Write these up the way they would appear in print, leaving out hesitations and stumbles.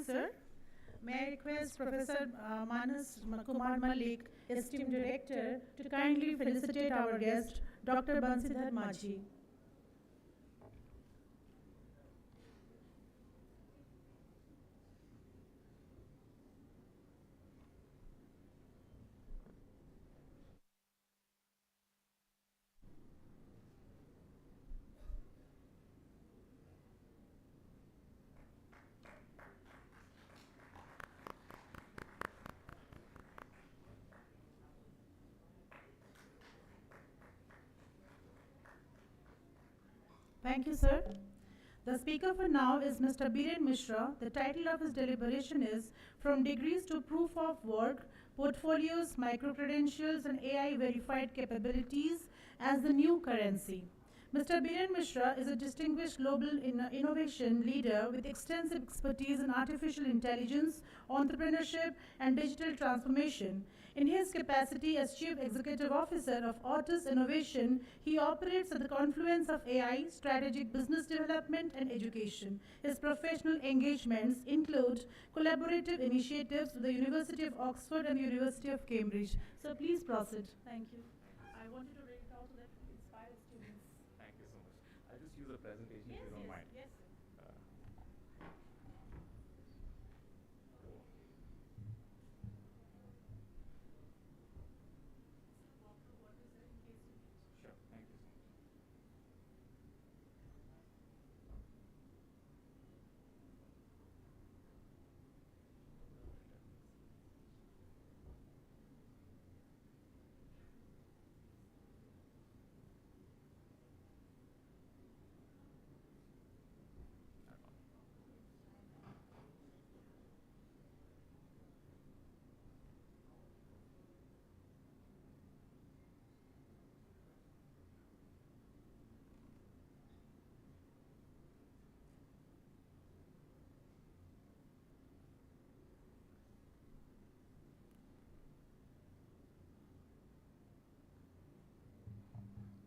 you, sir. May I request Professor Manas Kumar Malik, esteemed director, to kindly felicitate our guest, Dr. Bansidhar Majhi. Thank you, sir. The speaker for now is Mr. Biren Mishra. The title of his deliberation is From Degrees to Proof of Work, Portfolios, Micro-Credentials and AI-Verified Capabilities as the New Currency. Mr. Biren Mishra is a distinguished global innovation leader with extensive expertise in artificial intelligence, entrepreneurship, and digital transformation. In his capacity as Chief Executive Officer of Otis Innovation, he operates at the confluence of AI, strategic business development, and education. His professional engagements include collaborative initiatives with the University of Oxford and the University of Cambridge. So please proceed. Thank you. I wanted to read it out so that it inspires students. Thank you so much. I'll just use a presentation if you don't mind. Yes. Sure. Thank you so much.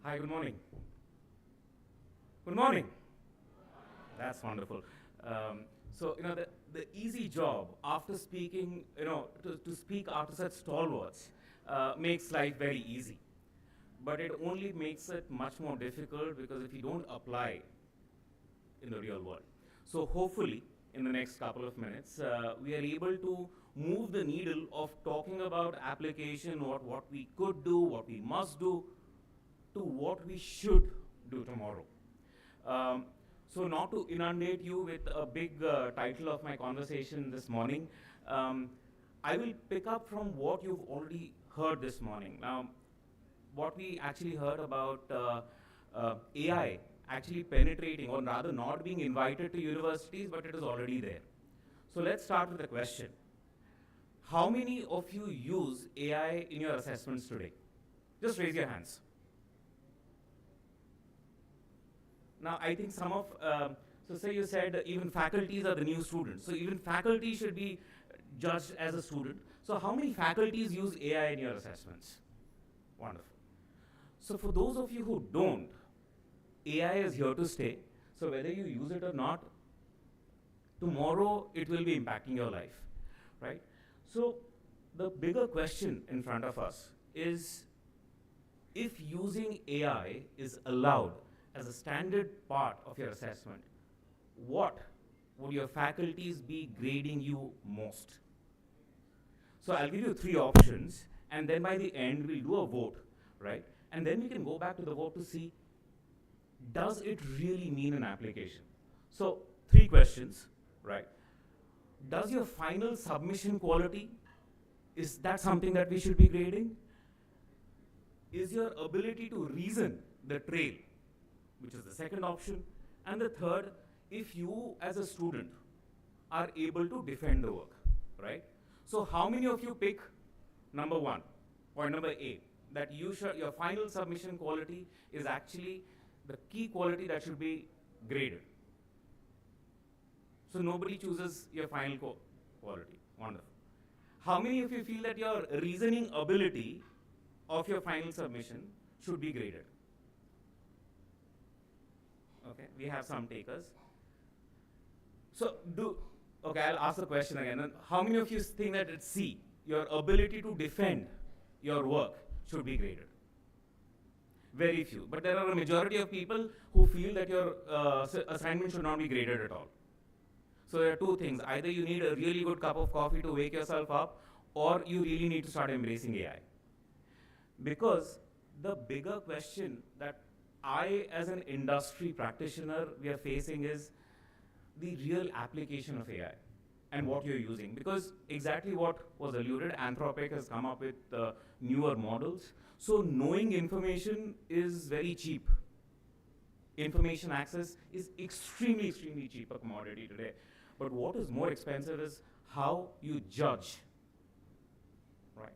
Hi, good morning. Good morning. That's wonderful. The easy job after speaking, to speak after such stalwarts makes life very easy. But it only makes it much more difficult because if you don't apply in the real world. So hopefully, in the next couple of minutes, we are able to move the needle of talking about application, what we could do, what we must do, to what we should do tomorrow. So not to inundate you with a big title of my conversation this morning, I will pick up from what you've already heard this morning. Now, what we actually heard about AI actually penetrating, or rather not being invited to universities, but it is already there. So let's start with the question. How many of you use AI in your assessments today? Just raise your hands. Now, I think some of, so say you said even faculties are the new students. So even faculty should be judged as a student. So how many faculties use AI in your assessments? Wonderful. So for those of you who don't, AI is here to stay. So whether you use it or not, tomorrow it will be impacting your life, right? So the bigger question in front of us is, if using AI is allowed as a standard part of your assessment, what would your faculties be grading you most? So I'll give you 3 options, and then by the end we'll do a vote, right? And then we can go back to the vote to see, does it really mean an application? So 3 questions, right? Does your final submission quality, is that something that we should be grading? Is your ability to reason the trail, which is the second option? And the third, if you as a student are able to defend the work, right? So how many of you pick number 1, point number A, that your final submission quality is actually the key quality that should be graded? So nobody chooses your final quality. Wonderful. How many of you feel that your reasoning ability of your final submission should be graded? Okay, we have some takers. So Okay, I'll ask the question again. And how many of you think that at C, your ability to defend your work should be graded? Very few. But there are a majority of people who feel that your assignment should not be graded at all. So there are two things. Either you need a really good cup of coffee to wake yourself up, or you really need to start embracing AI. Because the bigger question that I, as an industry practitioner, we are facing is the real application of AI and what you're using. Because exactly what was alluded, Anthropic has come up with newer models. So knowing information is very cheap. Information access is extremely, extremely cheap a commodity today. But what is more expensive is how you judge, right?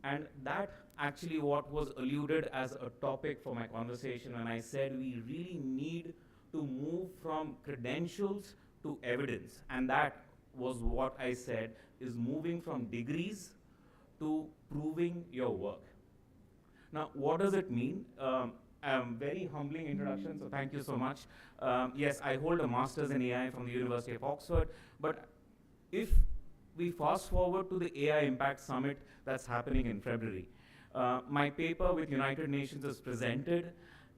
And that actually what was alluded as a topic for my conversation, and I said we really need to move from credentials to evidence, and that was what I said is moving from degrees to proving your work. Now, what does it mean? Very humbling introduction, so thank you so much. Yes, I hold a master's in AI from the University of Oxford, but if we fast forward to the AI Impact Summit that's happening in February, my paper with United Nations is presented,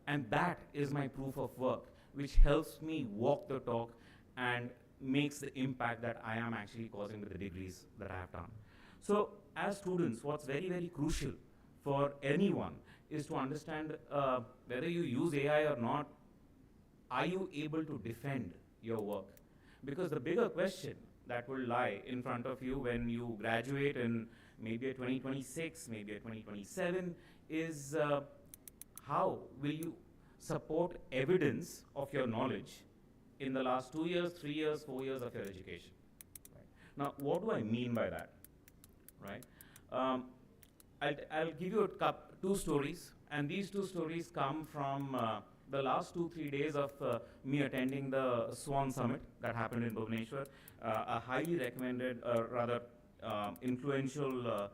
and that is my proof of work, which helps me walk the talk and makes the impact that I am actually causing with the degrees that I have done. So as students, what's very, very crucial for anyone is to understand whether you use AI or not, are you able to defend your work? Because the bigger question that will lie in front of you when you graduate in maybe a 2026, maybe a 2027, is how will you support evidence of your knowledge in the last 2 years, 3 years, 4 years of your education? Right. Now, what do I mean by that? Right? I'll give you two stories, and these two stories come from the last 2-3 days of me attending the SWAN Summit that happened in Bhubaneswar, a highly recommended, rather influential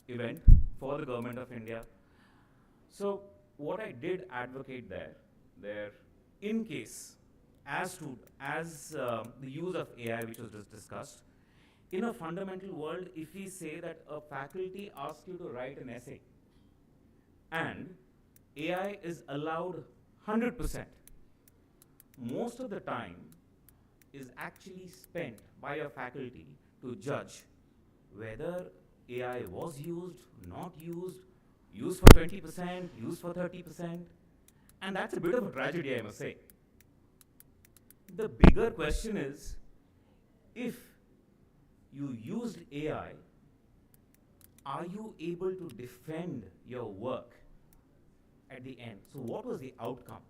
event for the government of India. So what I did advocate there, in case, as the use of AI, which was just discussed, in a fundamental world, if we say that a faculty asks you to write an essay, and AI is allowed 100%, most of the time is actually spent by a faculty to judge whether AI was used, not used, used for 20%, used for 30%, and that's a bit of a tragedy, I must say. The bigger question is, if you used AI, are you able to defend your work at the end? So what was the outcome?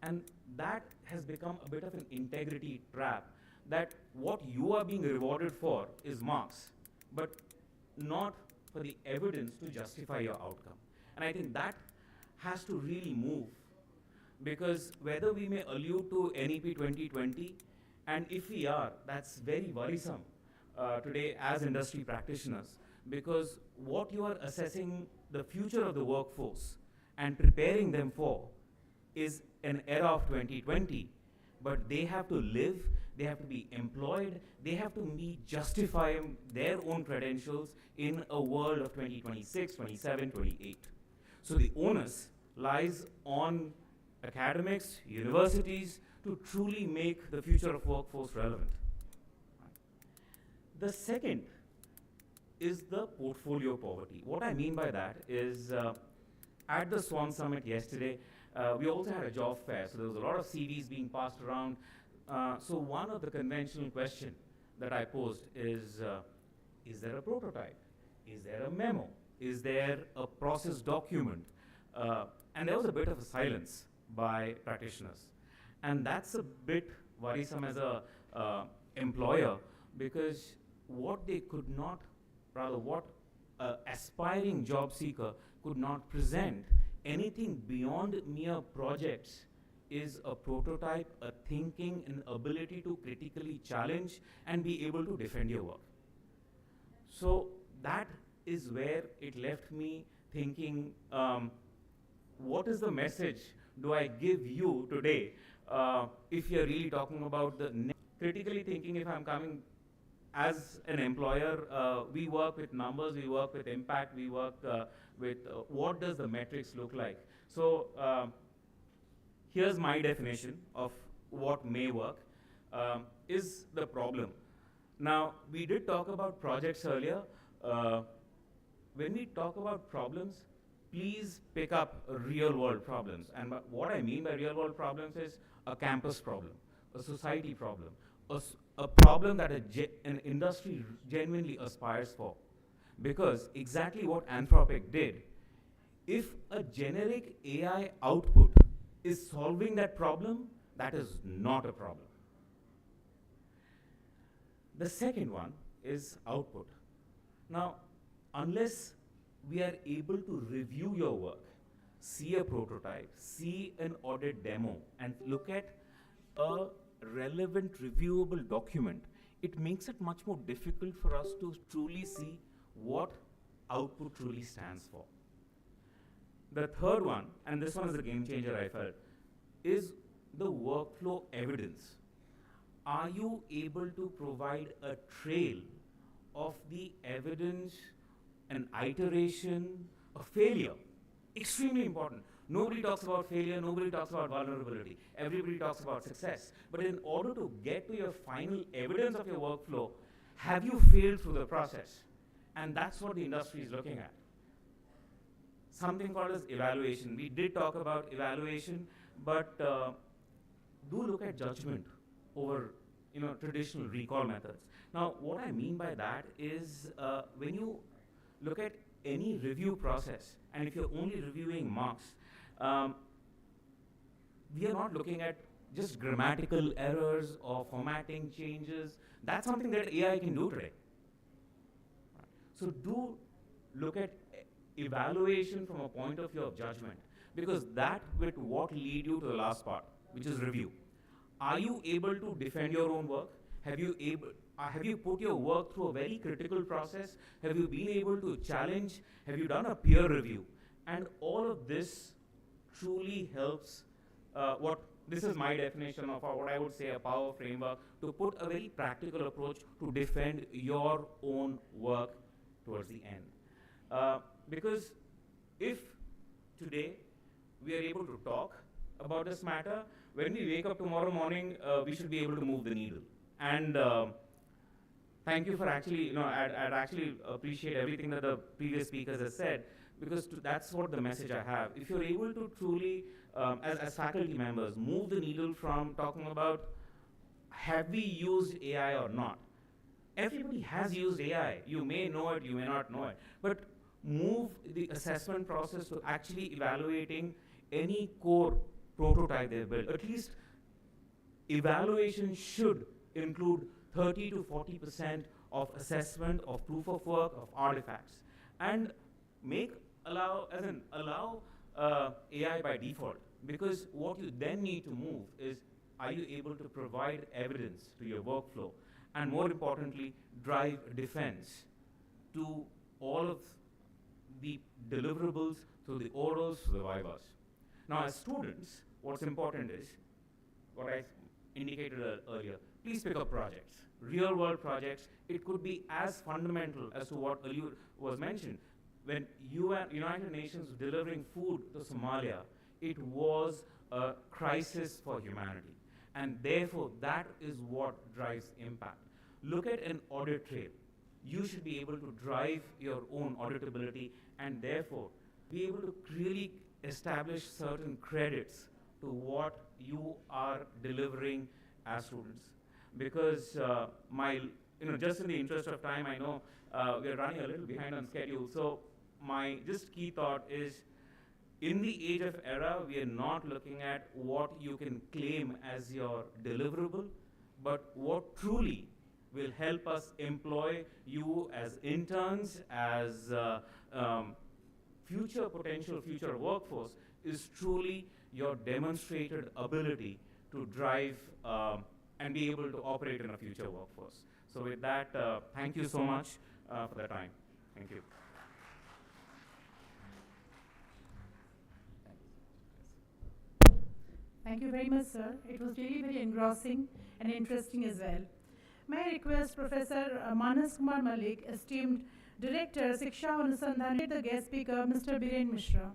And that has become a bit of an integrity trap, that what you are being rewarded for is marks, but not for the evidence to justify your outcome. And I think that has to really move, because whether we may allude to NEP 2020, and if we are, that's very worrisome today as industry practitioners, because what you are assessing the future of the workforce and preparing them for is an era of 2020, but they have to live, they have to be employed, they have to be justifying their own credentials in a world of 2026, 27, 28. So the onus lies on academics, universities, to truly make the future of workforce relevant. The second is the portfolio poverty. What I mean by that is, at the SWAN Summit yesterday, we also had a job fair, so there was a lot of CVs being passed around. So one of the conventional questions that I posed is there a prototype? Is there a memo? Is there a process document? And there was a bit of a silence by practitioners. And that's a bit worrisome as a employer, because what they could not, rather what aspiring job seeker could not present anything beyond mere projects is a prototype, a thinking, an ability to critically challenge and be able to defend your work. So that is where it left me thinking, what is the message do I give you today if you're really talking about the critically thinking if I'm coming as an employer, we work with numbers, we work with impact, we work with what does the metrics look like. So here's my definition of what may work, is the problem. Now, we did talk about projects earlier. When we talk about problems, please pick up real world problems. And what I mean by real world problems is a campus problem, a society problem, a problem that an industry genuinely aspires for. Because exactly what Anthropic did, if a generic AI output is solving that problem, that is not a problem. The second one is output. Now, unless we are able to review your work, see a prototype, see an audit demo, and look at a relevant reviewable document, it makes it much more difficult for us to truly see what output truly stands for. The third one, and this one is a game changer I felt, is the workflow evidence. Are you able to provide a trail of the evidence, an iteration, a failure? Extremely important. Nobody talks about failure, nobody talks about vulnerability. Everybody talks about success. But in order to get to your final evidence of your workflow, have you failed through the process? And that's what the industry is looking at. Something called as evaluation. We did talk about evaluation, but do look at judgment over traditional recall methods. Now, what I mean by that is when you look at any review process, and if you're only reviewing marks, we are not looking at just grammatical errors or formatting changes. That's something that AI can do today. So do look at evaluation from a point of view of judgment, because that will what lead you to the last part, which is review. Are you able to defend your own work? Have you put your work through a very critical process? Have you been able to challenge? Have you done a peer review? And all of this truly helps this is my definition of what I would say a power framework, to put a very practical approach to defend your own work towards the end. Because if today we are able to talk about this matter, when we wake up tomorrow morning, we should be able to move the needle. And thank you for actually, I'd actually appreciate everything that the previous speakers have said, because that's what the message I have. If you're able to truly, as faculty members, move the needle from talking about have we used AI or not. Everybody has used AI. You may know it, you may not know it. But move the assessment process to actually evaluating any core prototype they've built. At least evaluation should include 30 to 40% of assessment of proof of work, of artifacts, and allow AI by default. Because what you then need to move is, are you able to provide evidence to your workflow, and more importantly, drive defense to all of the deliverables, to the orals, to the vivas. Now, as students, what's important is what I indicated earlier. Please pick up projects, real world projects. It could be as fundamental as to what earlier was mentioned. When United Nations was delivering food to Somalia, it was a crisis for humanity. And therefore, that is what drives impact. Look at an audit trail. You should be able to drive your own auditability, and therefore be able to really establish certain credits to what you are delivering as students. Because just in the interest of time, I know we're running a little behind on schedule. So my just key thought is, in the age of era, we are not looking at what you can claim as your deliverable, but what truly will help us employ you as interns, as potential future workforce, is truly your demonstrated ability to drive and be able to operate in a future workforce. So with that, thank you so much for the time. Thank you. Thank you very much, sir. It was really very engrossing and interesting as well. May I request Professor Manas Kumar Malik, esteemed Director, Siksha Anusandhan, the guest speaker, Mr. Biren Mishra.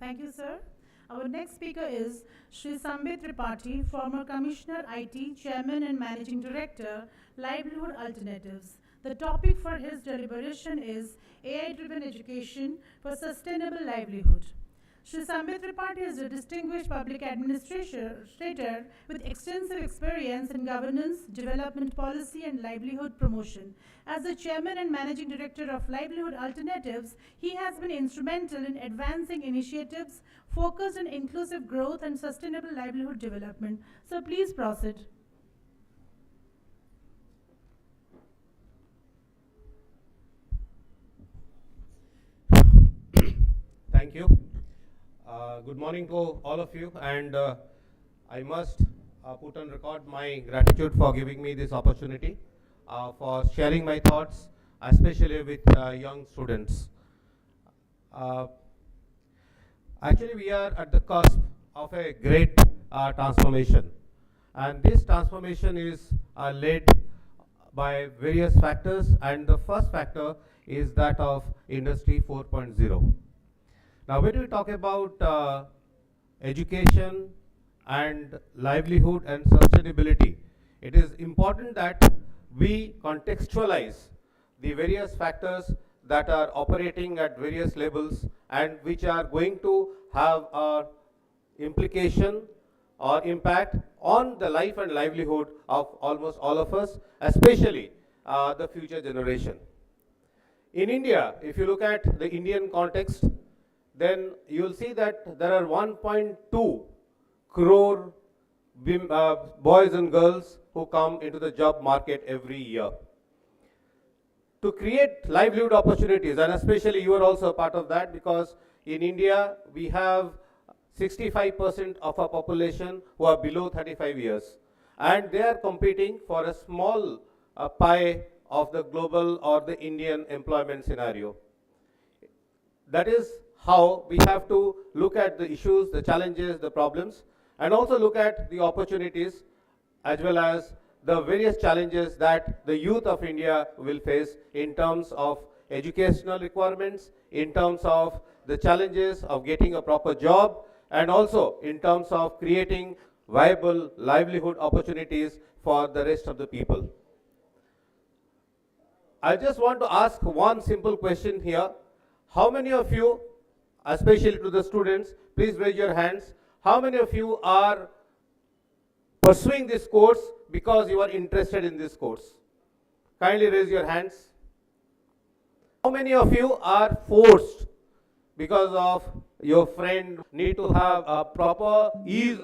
Thank you, sir. Our next speaker is Shri Sambit Tripathi, former Commissioner IT, Chairman and Managing Director, Livelihood Alternatives. The topic for his deliberation is AI-driven education for sustainable livelihood. Shri Sambit Tripathi is a distinguished public administrator with extensive experience in governance, development policy, and livelihood promotion. As the chairman and managing director of Livelihood Alternatives, he has been instrumental in advancing initiatives focused on inclusive growth and sustainable livelihood development. So please proceed. Thank you. Good morning to all of you, and I must put on record my gratitude for giving me this opportunity for sharing my thoughts, especially with young students. Uh, Actually, we are at the cusp of a great transformation, and this transformation is led by various factors, and the first factor is that of Industry 4.0. Now, when we talk about education and livelihood and sustainability, it is important that we contextualize the various factors that are operating at various levels and which are going to have a implication or impact on the life and livelihood of almost all of us, especially the future generation. In India, if you look at the Indian context, then you'll see that there are 1.2 crore boys and girls who come into the job market every year. To create livelihood opportunities, and especially you are also a part of that, because in India we have 65% of our population who are below 35 years, and they are competing for a small pie of the global or the Indian employment scenario. That is how we have to look at the issues, the challenges, the problems, and also look at the opportunities as well as the various challenges that the youth of India will face in terms of educational requirements, in terms of the challenges of getting a proper job, and also in terms of creating viable livelihood opportunities for the rest of the people. I just want to ask one simple question here. How many of you, especially to the students, please raise your hands. How many of you are pursuing this course because you are interested in this course? Kindly raise your hands. How many of you are forced because of your friend need to have a proper ease